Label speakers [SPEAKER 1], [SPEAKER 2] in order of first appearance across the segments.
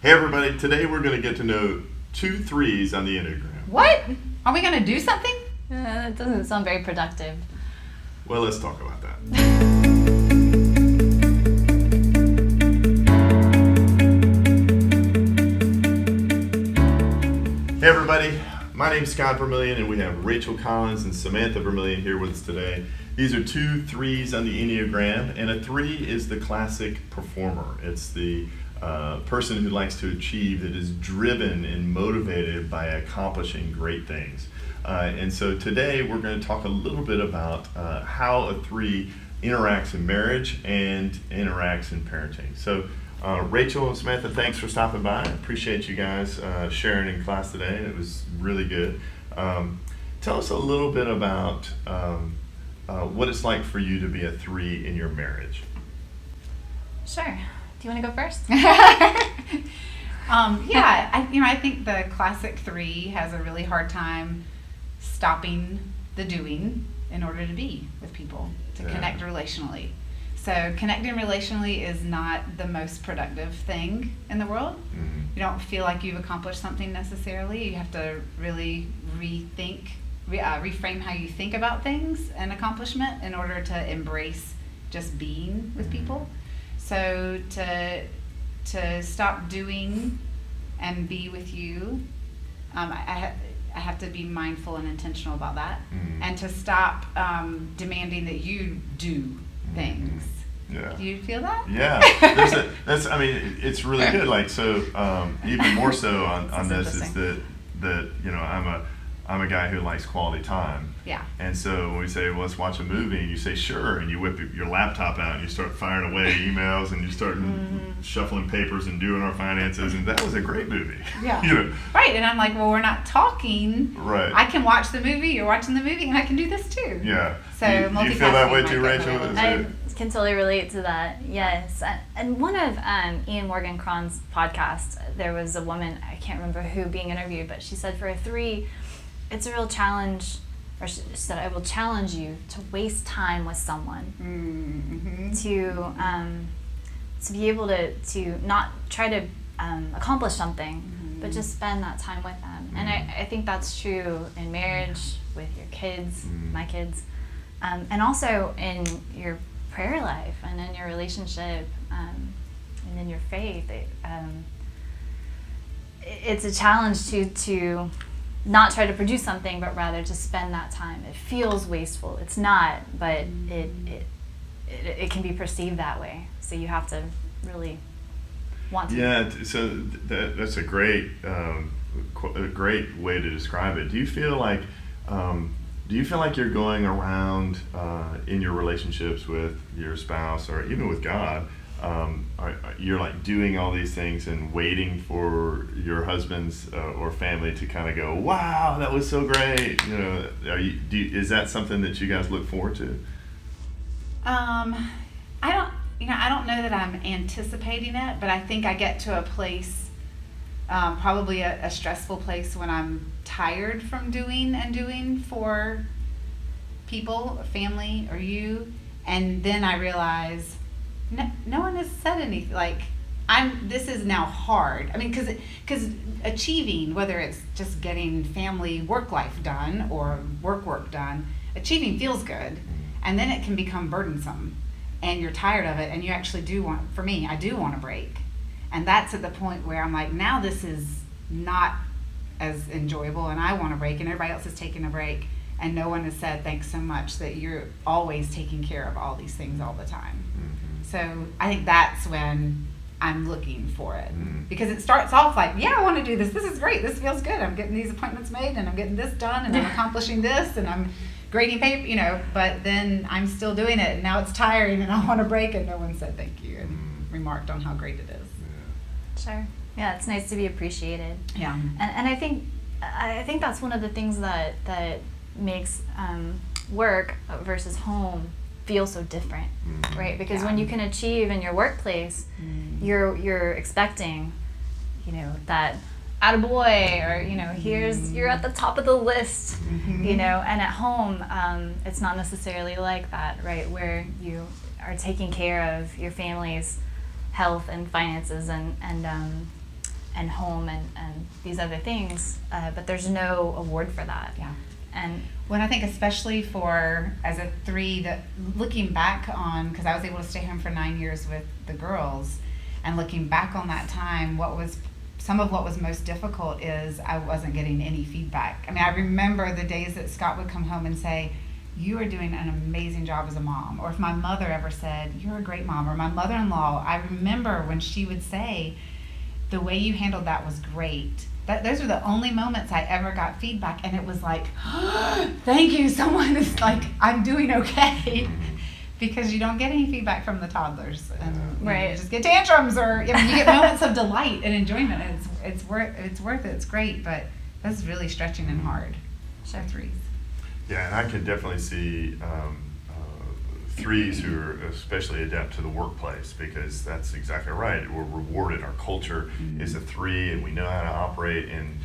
[SPEAKER 1] Hey everybody, today we're going to get to know 3's on the Enneagram.
[SPEAKER 2] What? Are we going to do something?
[SPEAKER 3] That doesn't sound very productive.
[SPEAKER 1] Well, let's talk about that. Hey everybody, my name's Scott Vermillion and we have Rachel Collins and Samantha Vermillion here with us today. These are 3's on the Enneagram, and a 3 is the classic performer. It's the person who likes to achieve, that is driven and motivated by accomplishing great things. And so today we're going to talk a little bit about how a 3 interacts in marriage and interacts in parenting. So Rachel and Samantha, thanks for stopping by. I appreciate you guys sharing in class today. It was really good. Tell us a little bit about what it's like for you to be a 3 in your marriage.
[SPEAKER 3] Sure. Do you want to go first?
[SPEAKER 2] I think the classic 3 has a really hard time stopping the doing in order to be with people, to connect relationally. So connecting relationally is not the most productive thing in the world. Mm-hmm. You don't feel like you've accomplished something necessarily. You have to really reframe how you think about things and accomplishment in order to embrace just being with people. So to stop doing and be with you, I have to be mindful and intentional about that, and to stop demanding that you do things.
[SPEAKER 1] Yeah.
[SPEAKER 2] Do you feel that?
[SPEAKER 1] Yeah. It's really good. Like, so even more so on this is that I'm a guy who likes quality time.
[SPEAKER 2] Yeah.
[SPEAKER 1] And so when we say, well, let's watch a movie, and you say, sure, and you whip your laptop out and you start firing away emails and you start shuffling papers and doing our finances, and that was a great movie.
[SPEAKER 2] Yeah. Right. And I'm like, well, we're not talking.
[SPEAKER 1] Right.
[SPEAKER 2] I can watch the movie, you're watching the movie, and I can do this too.
[SPEAKER 1] Yeah.
[SPEAKER 2] So
[SPEAKER 1] you feel that way too, Rachel?
[SPEAKER 3] I can totally relate to that, yes. And one of Ian Morgan Cron's podcasts, there was a woman, I can't remember who, being interviewed, but she said for a 3, it's a real challenge, or she said, I will challenge you to waste time with someone, to be able to not try to accomplish something, but just spend that time with them. And I think that's true in marriage, with your kids, my kids, and also in your prayer life and in your relationship, and in your faith. It's a challenge to not try to produce something, but rather to spend that time. It feels wasteful. It's not, but it can be perceived that way. So you have to really want to.
[SPEAKER 1] Yeah. So that's a great way to describe it. Do you feel like you're going around in your relationships with your spouse or even with God? You're like doing all these things and waiting for your husband's or family to kind of go, wow, that was so great. Is that something that you guys look forward to?
[SPEAKER 2] I don't know that I'm anticipating it, but I think I get to a place, probably a stressful place, when I'm tired from doing for people, family, or you, and then I realize no one has said anything. Like, this is now hard. I mean, because achieving, whether it's just getting family work life done or work done, achieving feels good, and then it can become burdensome, and you're tired of it, and you actually do want. For me, I do want a break, and that's at the point where I'm like, now this is not as enjoyable, and I want a break, and everybody else is taking a break, and no one has said thanks so much that you're always taking care of all these things all the time. So I think that's when I'm looking for it, because it starts off like, yeah, I want to do this. This is great. This feels good. I'm getting these appointments made, and I'm getting this done, and I'm accomplishing this, and I'm grading paper, but then I'm still doing it, and now it's tiring, and I want a break, and no one said thank you and remarked on how great it is.
[SPEAKER 3] Sure. Yeah, it's nice to be appreciated.
[SPEAKER 2] Yeah.
[SPEAKER 3] And I think that's one of the things that makes work versus home feel so different, right? Because when you can achieve in your workplace, you're expecting, that attaboy, or you're at the top of the list, and at home it's not necessarily like that, right? Where you are taking care of your family's health and finances, and and home and these other things, but there's no award for that.
[SPEAKER 2] Yeah.
[SPEAKER 3] And
[SPEAKER 2] when I think especially for as a 3, that looking back on, because I was able to stay home for 9 years with the girls, and looking back on that time, some of what was most difficult is I wasn't getting any feedback. I mean, I remember the days that Scott would come home and say, "You are doing an amazing job as a mom," or if my mother ever said, "You're a great mom," or my mother-in-law, I remember when she would say, "The way you handled that was great." Those were the only moments I ever got feedback, and it was like, oh, thank you, someone is like, I'm doing okay. Because you don't get any feedback from the toddlers, and you just get tantrums, or you get moments of delight and enjoyment. And it's worth it. It's great, but that's really stretching and hard. So 3s.
[SPEAKER 1] Yeah, and I can definitely see 3s who are especially adept to the workplace, because that's exactly right. We're rewarded. Our culture is a 3, and we know how to operate in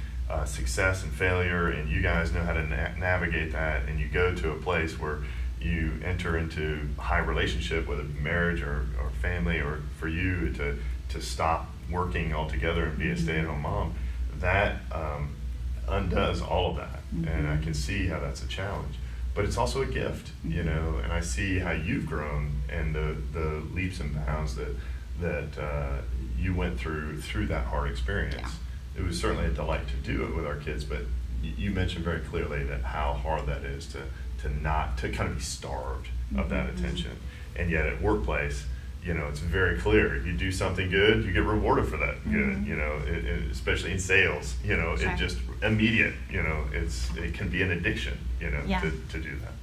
[SPEAKER 1] success and failure, and you guys know how to navigate that. And you go to a place where you enter into high relationship, whether marriage or family, or for you to stop working altogether and be a stay-at-home mom, that undoes all of that. And I can see how that's a challenge. But it's also a gift, you know, and I see how you've grown and the leaps and bounds that you went through that hard experience. Yeah. It was certainly a delight to do it with our kids, but you mentioned very clearly that how hard that is to kind of be starved of that attention. And yet at workplace, you know, it's very clear. You do something good, you get rewarded for that good, you know, especially in sales, you know, it's just immediate, you know, it can be an addiction, you know, to do that.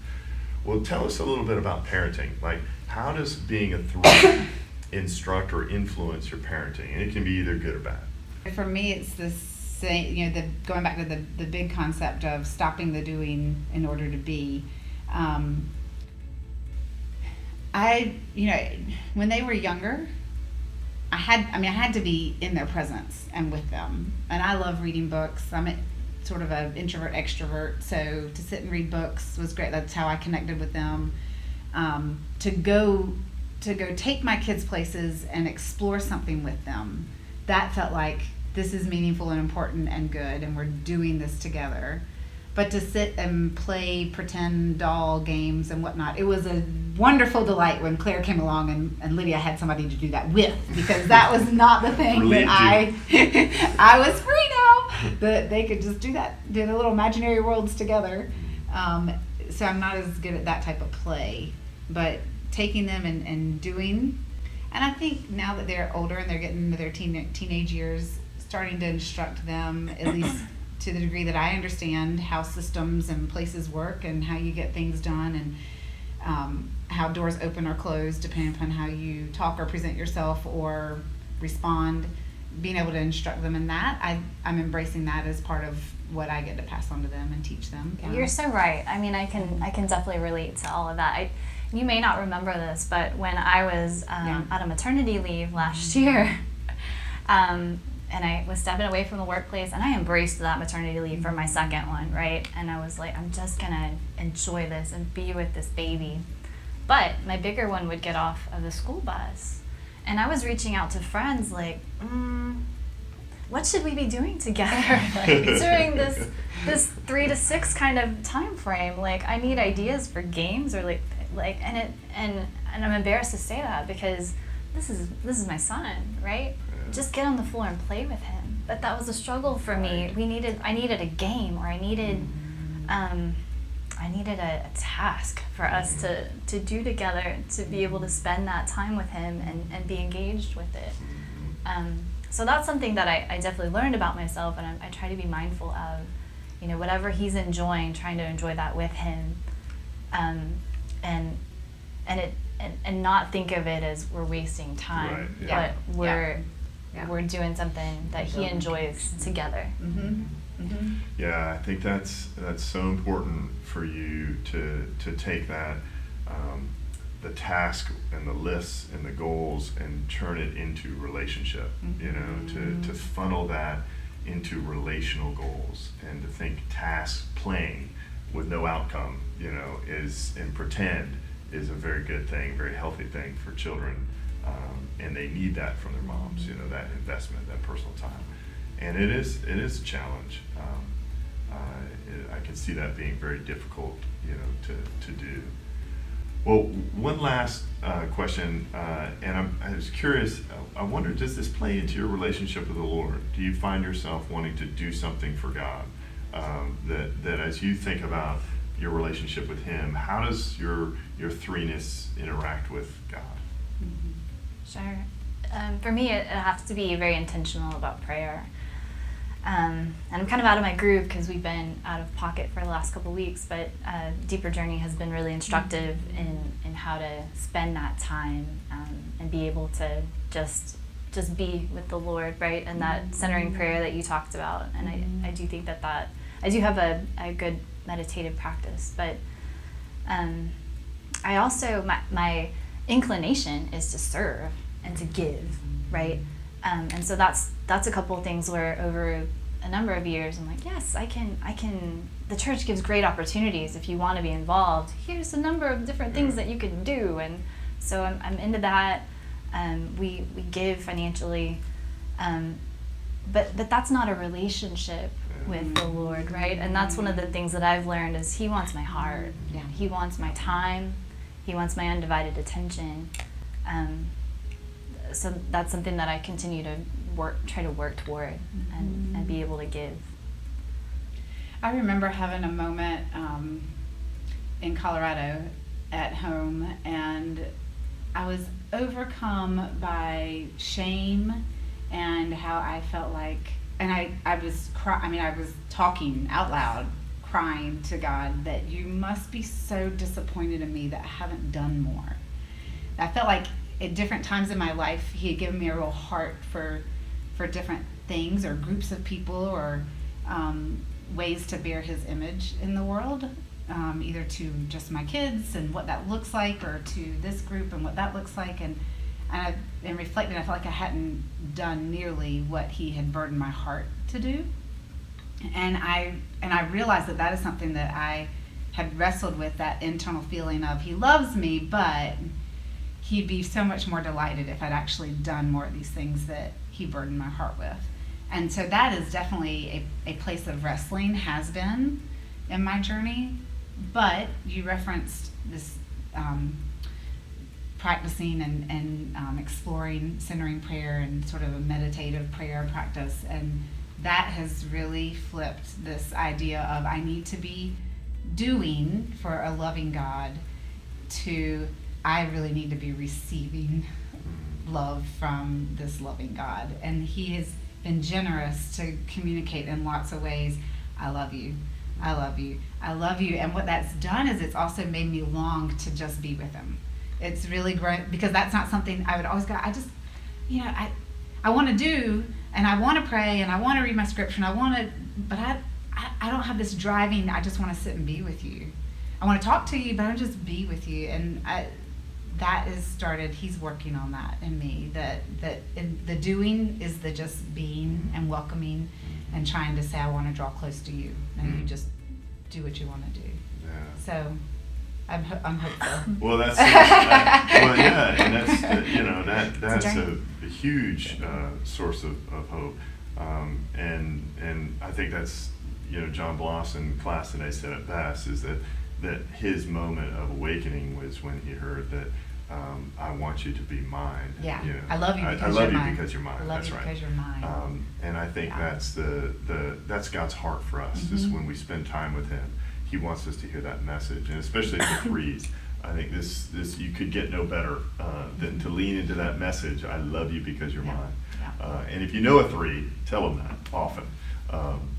[SPEAKER 1] Well, tell us a little bit about parenting. Like, how does being a 3 instruct or influence your parenting? And it can be either good or bad.
[SPEAKER 2] For me, it's the same, you know, going back to the big concept of stopping the doing in order to be. You know, when they were younger, I had to be in their presence and with them. And I love reading books. I'm sort of an introvert extrovert, so to sit and read books was great. That's how I connected with them. To go take my kids places and explore something with them, that felt like this is meaningful and important and good, and we're doing this together. But to sit and play pretend doll games and whatnot, it was a wonderful delight when Claire came along and Lydia had somebody to do that with, because that was not the thing that I was free now, that they could just do that, do the little imaginary worlds together. So I'm not as good at that type of play, but taking them and doing, and I think now that they're older and they're getting into their teenage years, starting to instruct them, at least to the degree that I understand how systems and places work and how you get things done, and how doors open or close depending upon how you talk or present yourself or respond. Being able to instruct them in that, I'm embracing that as part of what I get to pass on to them and teach them.
[SPEAKER 3] You're so right. I mean, I can definitely relate to all of that. You may not remember this, but when I was out of maternity leave last year, and I was stepping away from the workplace, and I embraced that maternity leave for my second one, right? And I was like, I'm just gonna enjoy this and be with this baby. But my bigger one would get off of the school bus, and I was reaching out to friends like, what should we be doing together during this 3 to 6 kind of time frame? Like, I need ideas for games, or and I'm embarrassed to say that, because this is my son, right? Just get on the floor and play with him. But that was a struggle for me. I needed a game, or I needed a task for us to do together, to be able to spend that time with him and be engaged with it. So that's something that I definitely learned about myself, and I try to be mindful of, you know, whatever he's enjoying, trying to enjoy that with him, and not think of it as we're wasting time, but we're doing something that he enjoys together.
[SPEAKER 1] Yeah, I think that's so important for you to take that, the task and the lists and the goals, and turn it into relationship. You know, to funnel that into relational goals, and to think task playing with no outcome, you know, and pretend is a very good thing, very healthy thing for children. And they need that from their moms, you know, that investment, that personal time. And it is a challenge. I can see that being very difficult, to do. Well, one last question, and I was curious. I wonder, does this play into your relationship with the Lord? Do you find yourself wanting to do something for God? That as you think about your relationship with Him, how does your threeness interact with God?
[SPEAKER 3] Sure. For me, it has to be very intentional about prayer. And I'm kind of out of my groove because we've been out of pocket for the last couple of weeks, but Deeper Journey has been really instructive in how to spend that time and be able to just be with the Lord, right? And that centering prayer that you talked about. And I do think that I do have a good meditative practice, but I also, my inclination is to serve and to give, right? And so that's a couple of things where over a number of years I'm like, yes, I can, the church gives great opportunities if you want to be involved. Here's a number of different things that you can do. And so I'm into that. We give financially, but that's not a relationship with the Lord, right? And that's one of the things that I've learned is He wants my heart.
[SPEAKER 2] Yeah.
[SPEAKER 3] He wants my time. He wants my undivided attention. So that's something that I continue to try to work toward and be able to give.
[SPEAKER 2] I remember having a moment in Colorado at home, and I was overcome by shame and how I felt like, and I was I was talking out loud, crying to God that you must be so disappointed in me that I haven't done more. I felt like at different times in my life He had given me a real heart for different things or groups of people or ways to bear His image in the world, either to just my kids and what that looks like, or to this group and what that looks like. And in reflecting, I felt like I hadn't done nearly what He had burdened my heart to do. And I realized that is something that I had wrestled with, that internal feeling of He loves me, but He'd be so much more delighted if I'd actually done more of these things that He burdened my heart with. And so that is definitely a place of wrestling, has been in my journey. But you referenced this practicing and exploring centering prayer and sort of a meditative prayer practice. And that has really flipped this idea of I need to be doing for a loving God to I really need to be receiving love from this loving God. And He has been generous to communicate in lots of ways. I love you. I love you. I love you. And what that's done is it's also made me long to just be with Him. It's really great because that's not something I would always go, I want to do, and I want to pray, and I want to read my scripture, and but I don't have this driving, I just want to sit and be with you. I want to talk to you, but I want to just be with you. And that is started, He's working on that in me, that the doing is the just being and welcoming and trying to say I want to draw close to you, and you just do what you want to do.
[SPEAKER 1] Yeah.
[SPEAKER 2] So I'm hopeful.
[SPEAKER 1] Well, that's and that's a huge source of hope, and I think that's John Bloss in class today said it best, is that his moment of awakening was when he heard that I want you to be mine.
[SPEAKER 2] Yeah, I love you because
[SPEAKER 1] I
[SPEAKER 2] you're
[SPEAKER 1] love
[SPEAKER 2] mine.
[SPEAKER 1] you because you're mine.
[SPEAKER 2] I love
[SPEAKER 1] That's
[SPEAKER 2] you
[SPEAKER 1] right.
[SPEAKER 2] because you're mine.
[SPEAKER 1] And I think that's that's God's heart for us. Is when we spend time with Him, He wants us to hear that message, and especially the threes. I think this you could get no better than to lean into that message. I love you because you're mine.
[SPEAKER 2] Yeah.
[SPEAKER 1] And if you know a three, tell them that often.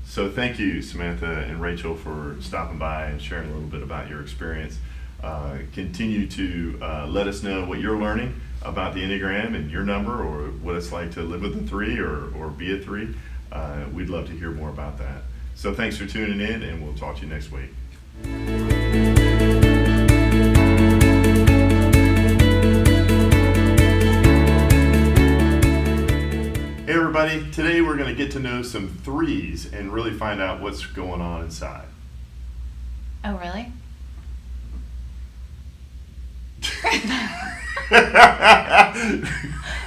[SPEAKER 1] So thank you, Samantha and Rachel, for stopping by and sharing a little bit about your experience. Continue to let us know what you're learning about the Enneagram and your number, or what it's like to live with a three or be a three. We'd love to hear more about that. So thanks for tuning in, and we'll talk to you next week. Hey everybody, today we're going to get to know some threes and really find out what's going on inside.
[SPEAKER 3] Oh, really?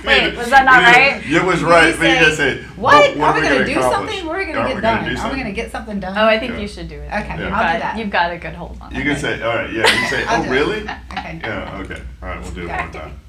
[SPEAKER 3] Wait, was that not right?
[SPEAKER 1] It was right, but you gotta say,
[SPEAKER 2] what?
[SPEAKER 1] what
[SPEAKER 2] Are we
[SPEAKER 1] we
[SPEAKER 2] going to do
[SPEAKER 1] accomplish?
[SPEAKER 2] something? What are we going
[SPEAKER 1] Are
[SPEAKER 2] to
[SPEAKER 1] we
[SPEAKER 2] get
[SPEAKER 1] gonna
[SPEAKER 2] done?
[SPEAKER 1] do
[SPEAKER 2] Are we
[SPEAKER 1] something?
[SPEAKER 2] going to get something done?
[SPEAKER 3] Oh, I think
[SPEAKER 1] Yeah.
[SPEAKER 3] you should do it.
[SPEAKER 2] Okay,
[SPEAKER 3] You've
[SPEAKER 2] I'll
[SPEAKER 3] got,
[SPEAKER 2] do that.
[SPEAKER 3] You've got a good hold on
[SPEAKER 1] You
[SPEAKER 3] it.
[SPEAKER 1] can say, all right, yeah, you can say,
[SPEAKER 2] I'll
[SPEAKER 1] oh,
[SPEAKER 2] do it.
[SPEAKER 1] really?
[SPEAKER 2] Okay.
[SPEAKER 1] Yeah, okay. All right, we'll do it one more time.